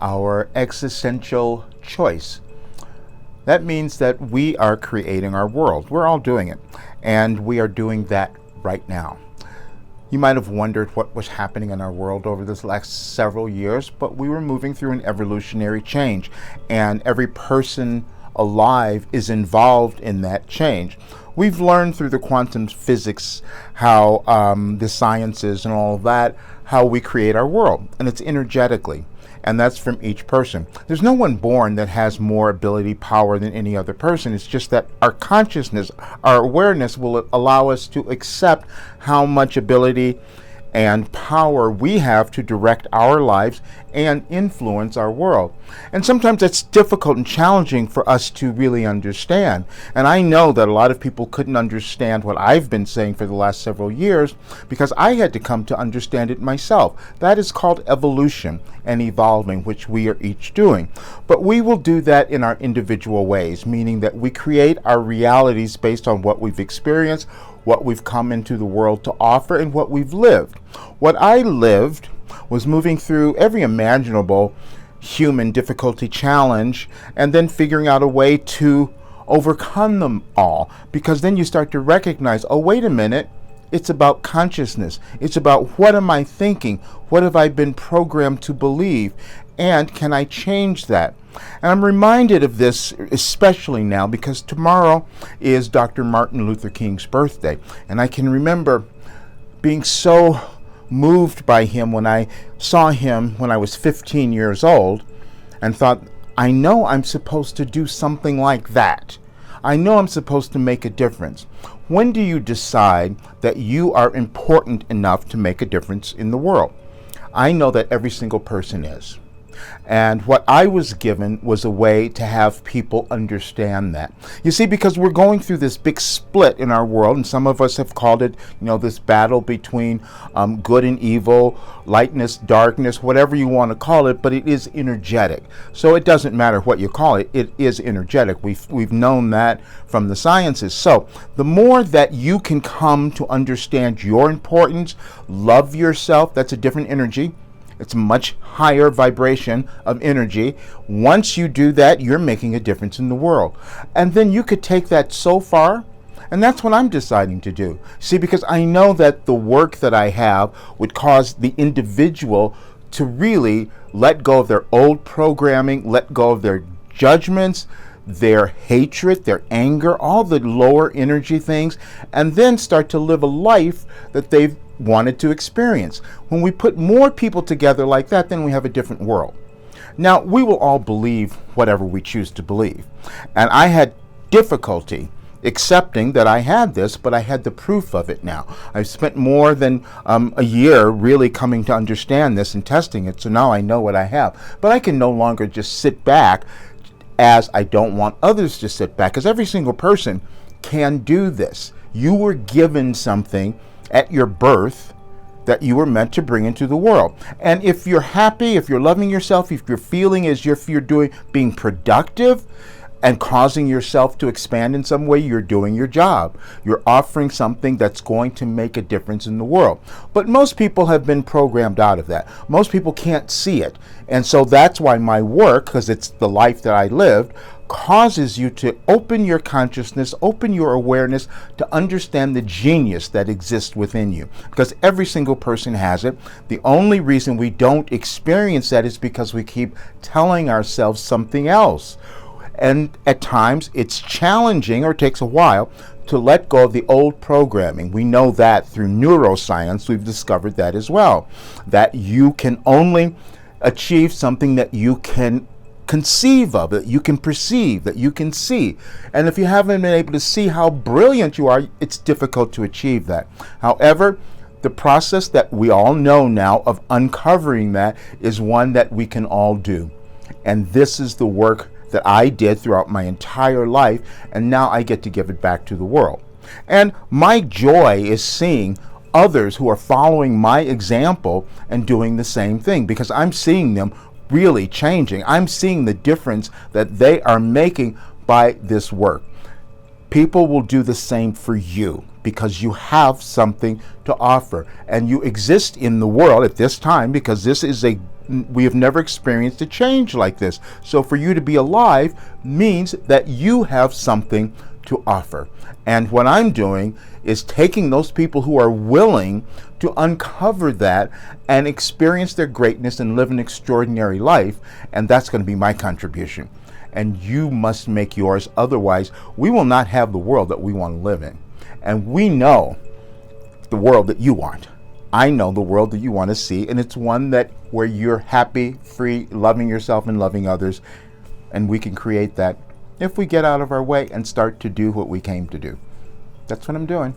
our existential choice. That means that we are creating our world. We're all doing it, and we are doing that right now. You might have wondered what was happening in our world over this last several years, but we were moving through an evolutionary change, and every person alive is involved in that change. We've learned through the quantum physics how the sciences and all of that, how we create our world, and it's energetically. And that's from each person. There's no one born that has more ability, power than any other person. It's just that our consciousness, our awareness will allow us to accept how much ability and power we have to direct our lives and influence our world. And sometimes it's difficult and challenging for us to really understand. And I know that a lot of people couldn't understand what I've been saying for the last several years because I had to come to understand it myself. That is called evolution and evolving, which we are each doing. But we will do that in our individual ways, meaning that we create our realities based on what we've experienced, what we've come into the world to offer, and what we've lived. What I lived was moving through every imaginable human difficulty challenge and then figuring out a way to overcome them all, because then you start to recognize, oh, wait a minute, it's about consciousness. It's about what am I thinking? What have I been programmed to believe? And can I change that? And I'm reminded of this especially now because tomorrow is Dr. Martin Luther King's birthday. And I can remember being so moved by him when I saw him when I was 15 years old and thought, I know I'm supposed to do something like that. I know I'm supposed to make a difference. When do you decide that you are important enough to make a difference in the world? I know that every single person is. And what I was given was a way to have people understand that. You see, because we're going through this big split in our world, and some of us have called it, this battle between good and evil, lightness, darkness, whatever you want to call it, but it is energetic. So it doesn't matter what you call it, it is energetic. We've known that from the sciences. So the more that you can come to understand your importance, love yourself, that's a different energy. It's a much higher vibration of energy. Once you do that, you're making a difference in the world. And then you could take that so far, and that's what I'm deciding to do. See, because I know that the work that I have would cause the individual to really let go of their old programming, let go of their judgments, their hatred, their anger, all the lower energy things, and then start to live a life that they've wanted to experience. When we put more people together like that, then we have a different world. Now, we will all believe whatever we choose to believe. And I had difficulty accepting that I had this, but I had the proof of it now. I've spent more than a year really coming to understand this and testing it, so now I know what I have. But I can no longer just sit back, as I don't want others to sit back, because every single person can do this. You were given something at your birth that you were meant to bring into the world. And if you're happy, if you're loving yourself, if you're feeling as if you're being productive and causing yourself to expand in some way, you're doing your job. You're offering something that's going to make a difference in the world. But most people have been programmed out of that. Most people can't see it. And so that's why my work, because it's the life that I lived, causes you to open your consciousness, open your awareness to understand the genius that exists within you. Because every single person has it. The only reason we don't experience that is because we keep telling ourselves something else. And at times it's challenging, or it takes a while, to let go of the old programming. We know that through neuroscience. We've discovered that as well. That you can only achieve something that you can conceive of, that you can perceive, that you can see. And if you haven't been able to see how brilliant you are, it's difficult to achieve that. However, the process that we all know now of uncovering that is one that we can all do. And this is the work that I did throughout my entire life, and now I get to give it back to the world. And my joy is seeing others who are following my example and doing the same thing, because I'm seeing them really changing. I'm seeing the difference that they are making by this work. People will do the same for you because you have something to offer, and you exist in the world at this time because this is a We have never experienced a change like this. So for you to be alive means that you have something to offer. And what I'm doing is taking those people who are willing to uncover that and experience their greatness and live an extraordinary life. And that's going to be my contribution. And you must make yours. Otherwise, we will not have the world that we want to live in. And we know the world that you want. I know the world that you want to see, and it's one that where you're happy, free, loving yourself and loving others. And we can create that if we get out of our way and start to do what we came to do. That's what I'm doing.